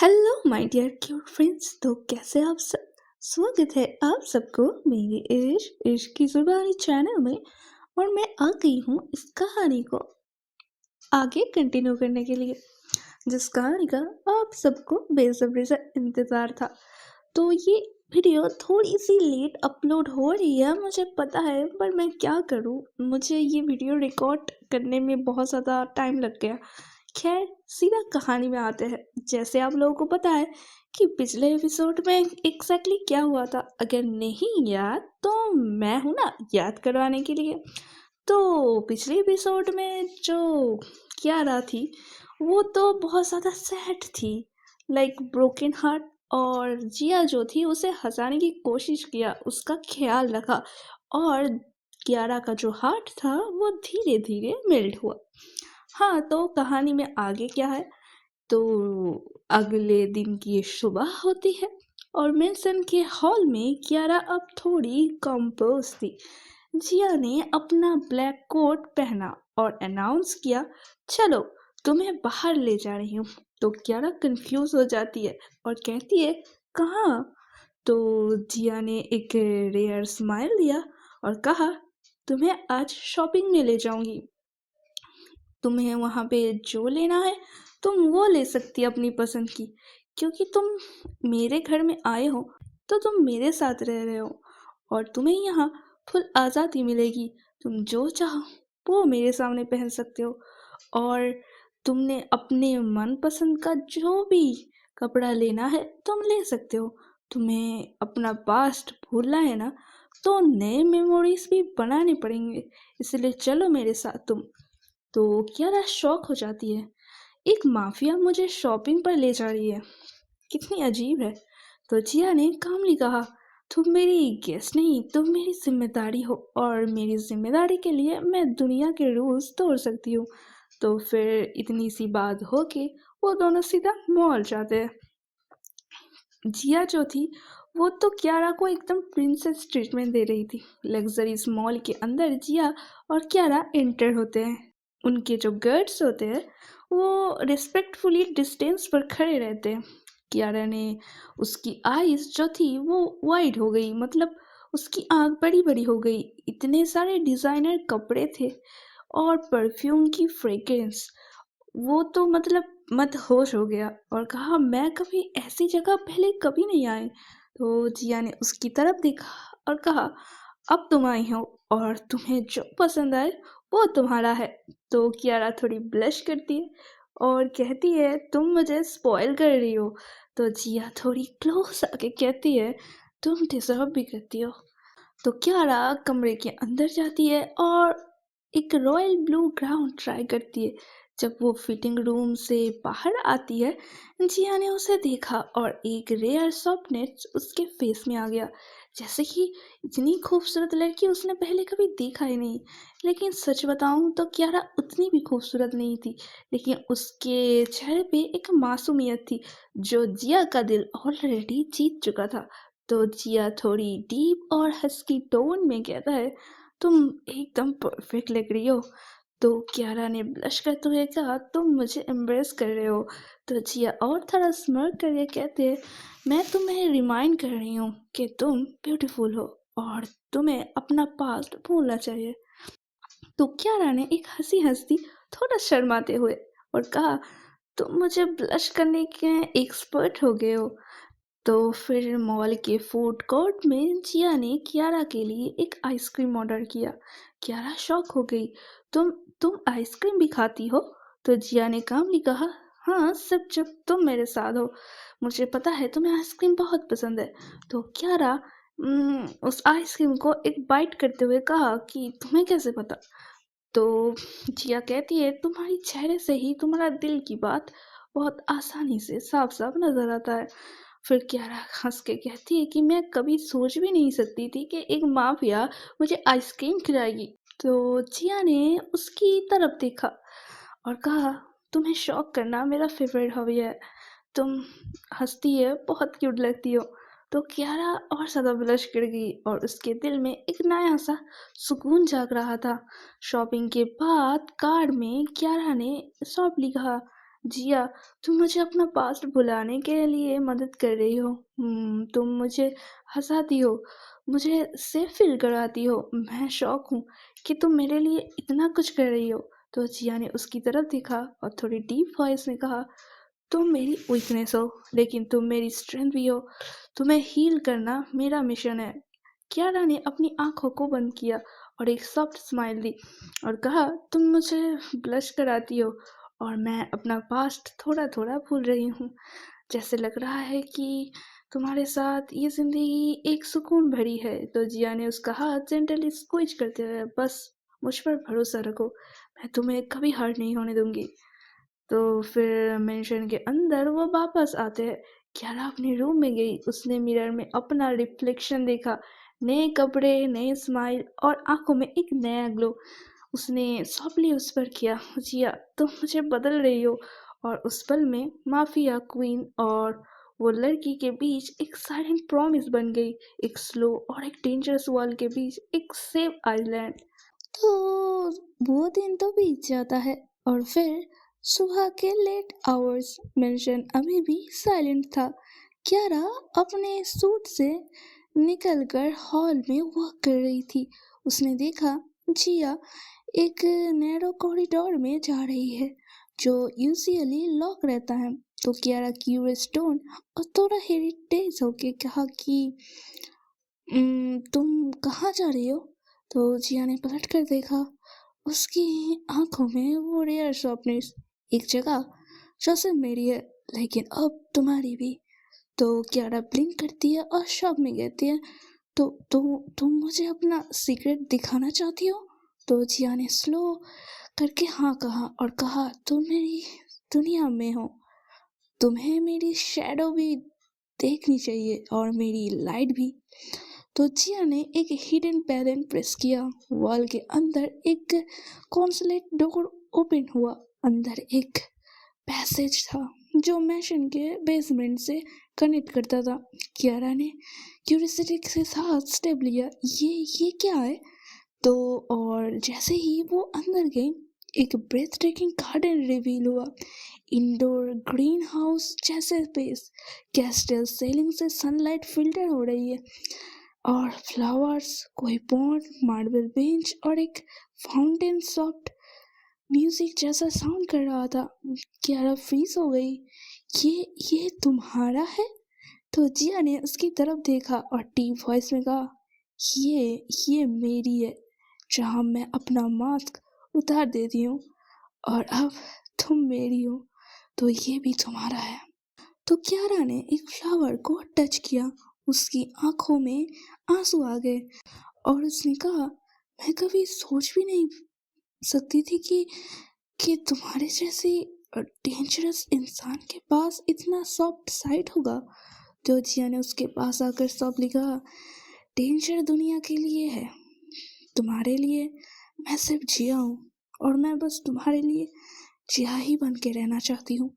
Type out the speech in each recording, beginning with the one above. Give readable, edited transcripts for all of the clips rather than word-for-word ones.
Hello my dear cute friends. तो कैसे आप सब। स्वागत है आप सबको मेरे इश्क की जुबानी चैनल में। और मैं आ गई हूँ इस कहानी को आगे कंटिन्यू करने के लिए, जिस कहानी का आप सबको बेसब्री से इंतज़ार था। तो ये वीडियो थोड़ी सी लेट अपलोड हो रही है, मुझे पता है, पर मैं क्या करूँ, मुझे ये वीडियो रिकॉर्ड करने में बहुत ज़्यादा टाइम लग गया। खैर, सीधा कहानी में आते हैं। जैसे आप लोगों को पता है कि पिछले एपिसोड में एग्जैक्टली क्या हुआ था, अगर नहीं याद तो मैं हूँ ना याद करवाने के लिए। तो पिछले एपिसोड में जो कियारा थी वो तो बहुत ज़्यादा सैड थी, लाइक ब्रोकन हार्ट। और जिया जो थी उसे हंसाने की कोशिश किया, उसका ख्याल रखा, और कियारा का जो हार्ट था वो धीरे धीरे मेल्ट हुआ। हाँ, तो कहानी में आगे क्या है। तो अगले दिन की सुबह होती है और मेंशन के हॉल में कियारा अब थोड़ी कंपोज थी। जिया ने अपना ब्लैक कोट पहना और अनाउंस किया, चलो तुम्हें बाहर ले जा रही हूँ। तो कियारा कंफ्यूज हो जाती है और कहती है, कहाँ। तो जिया ने एक रेयर स्माइल दिया और कहा, तुम्हें आज शॉपिंग में ले जाऊंगी। तुम्हें वहाँ पे जो लेना है तुम वो ले सकती है अपनी पसंद की, क्योंकि तुम मेरे घर में आए हो तो तुम मेरे साथ रह रहे हो और तुम्हें यहाँ फुल आज़ादी मिलेगी। तुम जो चाहो वो मेरे सामने पहन सकते हो, और तुमने अपने मनपसंद का जो भी कपड़ा लेना है तुम ले सकते हो। तुम्हें अपना पास्ट भूलना है ना, तो नए मेमोरीज भी बनाने पड़ेंगे, इसलिए चलो मेरे साथ तुम। तो कियारा शॉक हो जाती है, एक माफिया मुझे शॉपिंग पर ले जा रही है, कितनी अजीब है। तो जिया ने कामली कहा, तुम मेरी गेस्ट नहीं, तुम मेरी जिम्मेदारी हो, और मेरी जिम्मेदारी के लिए मैं दुनिया के रूल्स तोड़ सकती हूँ। तो फिर इतनी सी बात हो के वो दोनों सीधा मॉल जाते हैं। जिया जो थी वो तो कियारा को एकदम प्रिंसेस ट्रीटमेंट दे रही थी। लग्जरीज मॉल के अंदर जिया और कियारा एंटर होते हैं। उनके जो गार्ड्स होते हैं वो रिस्पेक्टफुली डिस्टेंस पर खड़े रहते हैं। कियारा ने उसकी आईज जो थी वो वाइड हो गई, मतलब उसकी आंख बड़ी बड़ी हो गई। इतने सारे डिजाइनर कपड़े थे और परफ्यूम की फ्रेग्रेंस, वो तो मतलब मदहोश हो गया और कहा, मैं कभी ऐसी जगह पहले कभी नहीं आई। तो जिया ने उसकी तरफ देखा और कहा, अब तुम आई हो और तुम्हें जो पसंद आए वो तुम्हारा है। तो कियारा थोड़ी ब्लश करती है और कहती है, तुम मुझे स्पॉइल कर रही हो। तो जिया थोड़ी क्लोज आके कहती है, तुम डिजर्व भी करती हो। तो कियारा कमरे के अंदर जाती है और एक रॉयल ब्लू ग्राउन ट्राई करती है। जब वो फिटिंग रूम से बाहर आती है, जिया ने उसे देखा और एक रेयर सॉफ्टनेस उसके फेस में आ गया, जैसे कि इतनी खूबसूरत लड़की उसने पहले कभी देखा ही नहीं। लेकिन सच बताऊं तो कियारा उतनी भी खूबसूरत नहीं थी, लेकिन उसके चेहरे पे एक मासूमियत थी जो जिया का दिल ऑलरेडी जीत चुका था। तो जिया थोड़ी डीप और हस्की टोन में कहता है, तुम एकदम परफेक्ट लग रही हो। तो कियारा ने ब्लश करते हुए कहा, तुम मुझे एम्ब्रेस कर रहे हो। तो जिया और थोड़ा स्mirk करके कहते हैं, मैं तुम्हें रिमाइंड कर रही हूँ कि तुम ब्यूटीफुल हो और तुम्हें अपना पास्ट भूलना चाहिए। तो कियारा ने एक हंसी हंसी थोड़ा शर्माते हुए और कहा, तुम मुझे ब्लश करने के एक्सपर्ट हो गए हो। तो फिर मॉल के फूड कोर्ट में जिया ने कियारा के लिए एक आइसक्रीम ऑर्डर किया। कियारा शॉक हो गई, तुम तुम आइसक्रीम भी खाती हो। तो जिया ने कामली कहा, हाँ, सिर्फ जब तुम मेरे साथ हो। मुझे पता है तुम्हें आइसक्रीम बहुत पसंद है। तो कियारा उस आइसक्रीम को एक बाइट करते हुए कहा कि तुम्हें कैसे पता। तो जिया कहती है, तुम्हारी चेहरे से ही तुम्हारा दिल की बात बहुत आसानी से साफ साफ नजर आता है। फिर कियारा हंस के कहती है कि मैं कभी सोच भी नहीं सकती थी कि एक माफिया मुझे आइसक्रीम खिलाएगी। तो जिया ने उसकी तरफ देखा और कहा, तुम्हें शॉक करना मेरा फेवरेट हॉबी है। तुम हंसती है, बहुत क्यूट लगती हो। तो कियारा और ज़्यादा ब्लश कर गई और उसके दिल में एक नया सा सुकून जाग रहा था। शॉपिंग के बाद कार में कियारा ने सॉफ्टली कहा, जिया, तुम मुझे अपना पास्ट भुलाने के लिए मदद कर रही हो। तुम मुझे हँसाती हो, मुझे सेफ फ़ील कराती हो। मैं शॉक हूँ कि तुम मेरे लिए इतना कुछ कर रही हो। तो जिया ने उसकी तरफ देखा और थोड़ी डीप वॉइस में कहा, तुम मेरी वीकनेस हो, लेकिन तुम मेरी स्ट्रेंथ भी हो। तुम्हें हील करना मेरा मिशन है। कियारा ने अपनी आँखों को बंद किया और एक सॉफ्ट स्माइल दी और कहा, तुम मुझे ब्लश कराती हो और मैं अपना पास्ट थोड़ा-थोड़ा भूल रही हूँ। जैसे लग रहा है कि तुम्हारे साथ ये ज़िंदगी एक सुकून भरी है। तो जिया ने उसका हाथ जेंटली स्क्वीज करते हुए, बस मुझ पर भरोसा रखो, मैं तुम्हें कभी हर्ट नहीं होने दूँगी। तो फिर मेंशन के अंदर वो वापस आते हैं। कियारा अपने रूम में गई। उसने मिरर में अपना रिफ्लेक्शन देखा। नए कपड़े, नए स्माइल और आंखों में एक नया ग्लो। उसने सॉफ्टली उस पर किया, जिया तुम मुझे बदल रही हो। और उस पल में माफिया क्वीन और वो लड़की के बीच एक साइलेंट प्रॉमिस बन गई। एक स्लो और एक डेंजरस वॉल के बीच एक सेफ आइलैंड। तो वो दिन तो बीत जाता है और फिर सुबह के लेट आवर्स। मेंशन अभी भी साइलेंट था। क्यारा अपने सूट से निकलकर हॉल में वॉक कर रही थी। उसने देखा जिया एक नैरो कॉरिडोर में जा रही है जो यूजुअली लॉक रहता है। तो क्यारा क्यूरियस टोन और थोड़ा हेरिटेज होके कहा कि तुम कहाँ जा रही हो? तो जिया ने पलट कर देखा। उसकी आंखों में वो रेयर सॉफ्टनेस। एक जगह जो सिर्फ मेरी है, लेकिन अब तुम्हारी भी। तो क्यारा ब्लिंक करती है और शॉक में कहती है, तो तुम मुझे अपना सीक्रेट दिखाना चाहती हो? तो जिया ने स्लो करके हाँ कहा और कहा, तुम मेरी दुनिया में हो। तुम्हें मेरी शैडो भी देखनी चाहिए और मेरी लाइट भी। तो जिया ने एक हिडन पैटर्न प्रेस किया। वॉल के अंदर एक कॉन्सुलेट डोर ओपन हुआ। अंदर एक पैसेज था जो मैशन के बेसमेंट से कनेक्ट करता था। कियारा ने क्यूरियोसिटी के साथ स्टेप लिया। ये क्या है? तो और जैसे ही वो अंदर गई, एक ब्रेथ टेकिंग गार्डन रिवील हुआ। इंडोर ग्रीन हाउस जैसे स्पेस, कैस्टल सेलिंग से सनलाइट फिल्टर हो रही है और फ्लावर्स, कोई पॉट, मार्बल बेंच और एक फाउंटेन सॉफ्ट म्यूजिक जैसा साउंड कर रहा था। क्यारा फ्रीज हो गई। ये तुम्हारा है? तो जिया ने उसकी तरफ देखा और डीप वॉइस में कहा, ये मेरी है, जहाँ मैं अपना मास्क उतार देती हूँ और अब तुम मेरी हो, तो ये भी तुम्हारा है। तो क्यारा ने एक फ्लावर को टच किया। उसकी आंखों में आंसू आ गए और उसने कहा, मैं कभी सोच भी नहीं सकती थी कि तुम्हारे जैसी डेंजरस इंसान के पास इतना सॉफ्ट साइड होगा। तो जिया ने उसके पास आकर सॉफ्टली कहा, डेंजर दुनिया के लिए है, तुम्हारे लिए मैं सिर्फ जिया हूँ और मैं बस तुम्हारे लिए जिया ही बन के रहना चाहती हूँ।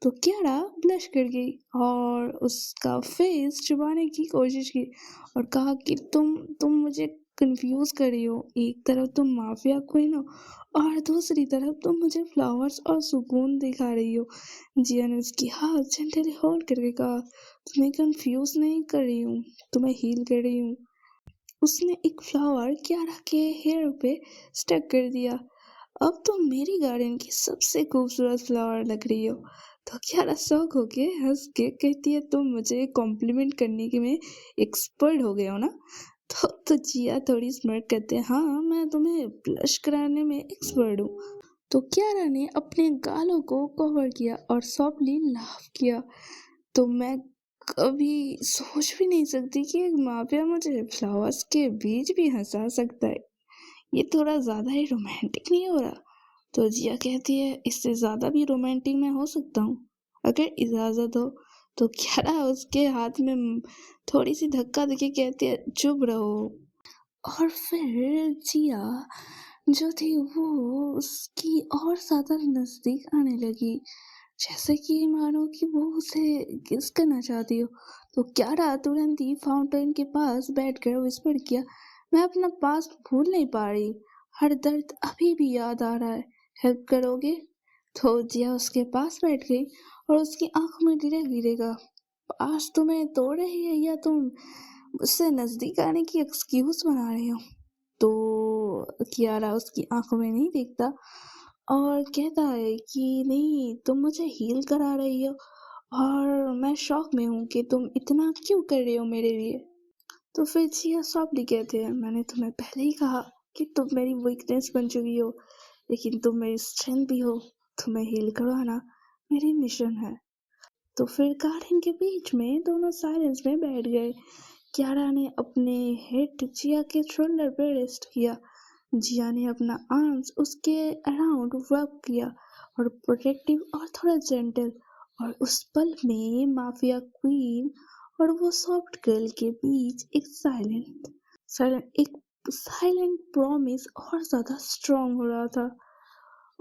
तो क्यारा ब्लश कर गई और उसका फेस छुपाने की कोशिश की और कहा कि तुम मुझे कंफ्यूज कर रही हो। एक तरफ तुम माफिया क्वीन हो और दूसरी तरफ तुम मुझे फ्लावर्स और सुकून दिखा रही हो। जिया ने उसकी हाथ जेंटली होल्ड करके कहा, तुम्हें कंफ्यूज नहीं कर रही हूँ, तुम्हें हील कर रही हूँ। उसने एक फ्लावर क्यारा के हेयर पे स्टक कर दिया। अब तुम मेरी गार्डन की सबसे खूबसूरत फ्लावर लग रही हो। तो क्यारा शौक होके हंस के कहती है, तुम मुझे कॉम्प्लीमेंट करने के में एक्सपर्ट हो गए हो ना? तो जिया थोड़ी स्मार्ट कहते हैं, हाँ मैं तुम्हें ब्लश कराने में एक्सपर्ट हूँ। तो क्यारा ने अपने गालों को कवर किया और सॉफ्टली लाफ किया। तो मैं कभी सोच भी नहीं सकती कि एक माफिया मुझे फ्लावर्स के बीच भी हंसा सकता है। ये थोड़ा ज्यादा ही रोमांटिक नहीं हो रहा? तो जिया कहती है, इससे ज्यादा भी रोमांटिक मैं हो सकता हूँ अगर इजाजत हो। तो क्यारा उसके हाथ में थोड़ी सी धक्का देके कहती है, चुप रहो। और फिर जिया जो थी वो उसकी और ज्यादा नजदीक आने लगी, जैसे कि मानो कि वो उसे किस करना चाहती हो। तो क्यारा तुरंत ही फाउंटेन के पास बैठकर विस्पर किया, मैं अपना पास्ट भूल नहीं पा रही, हर दर्द अभी भी याद आ रहा है, हेल्प करोगे? तो जिया उसके पास बैठ गई और उसकी आंखों में धीरे-धीरे कहा, आज तुम्हें तोड़ रही है या तुम मुझसे नजदीक आने की एक्सक्यूज बना रही हो? तो कियारा उसकी आंखों में नहीं देखता और कहता है कि नहीं, तुम मुझे हील करा रही हो और मैं शॉक में हूँ कि तुम इतना क्यों कर रही हो मेरे लिए। तो फिर जिया सॉफ्टली कहते हैं, मैंने तुम्हें पहले ही कहा कि तुम मेरी वीकनेस बन चुकी हो, लेकिन तुम मेरी स्ट्रेंथ भी हो। तुम्हें हील करवाना मेरी मिशन है। तो फिर गार्डन के बीच में दोनों साइलेंस में बैठ गए। कियारा ने अपने हेड जिया के शोल्डर पे रेस्ट किया। जिया ने अपना आर्म्स उसके अराउंड रब किया और प्रोटेक्टिव और थोड़ा जेंटल। और उस पल में माफिया क्वीन और वो सॉफ्ट गर्ल के बीच एक साइलेंट प्रॉमिस और ज्यादा स्ट्रांग हो रहा था।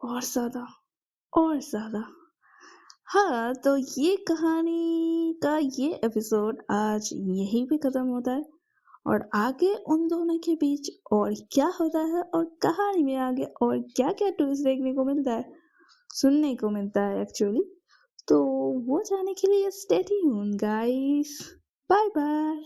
और ज्यादा और ज्यादा। हाँ, तो ये कहानी का ये एपिसोड आज यहीं पे खत्म होता है। और आगे उन दोनों के बीच और क्या होता है और कहानी में आगे और क्या क्या ट्विस्ट देखने को मिलता है, सुनने को मिलता है एक्चुअली, तो वो जाने के लिए stay tuned guys. Bye bye.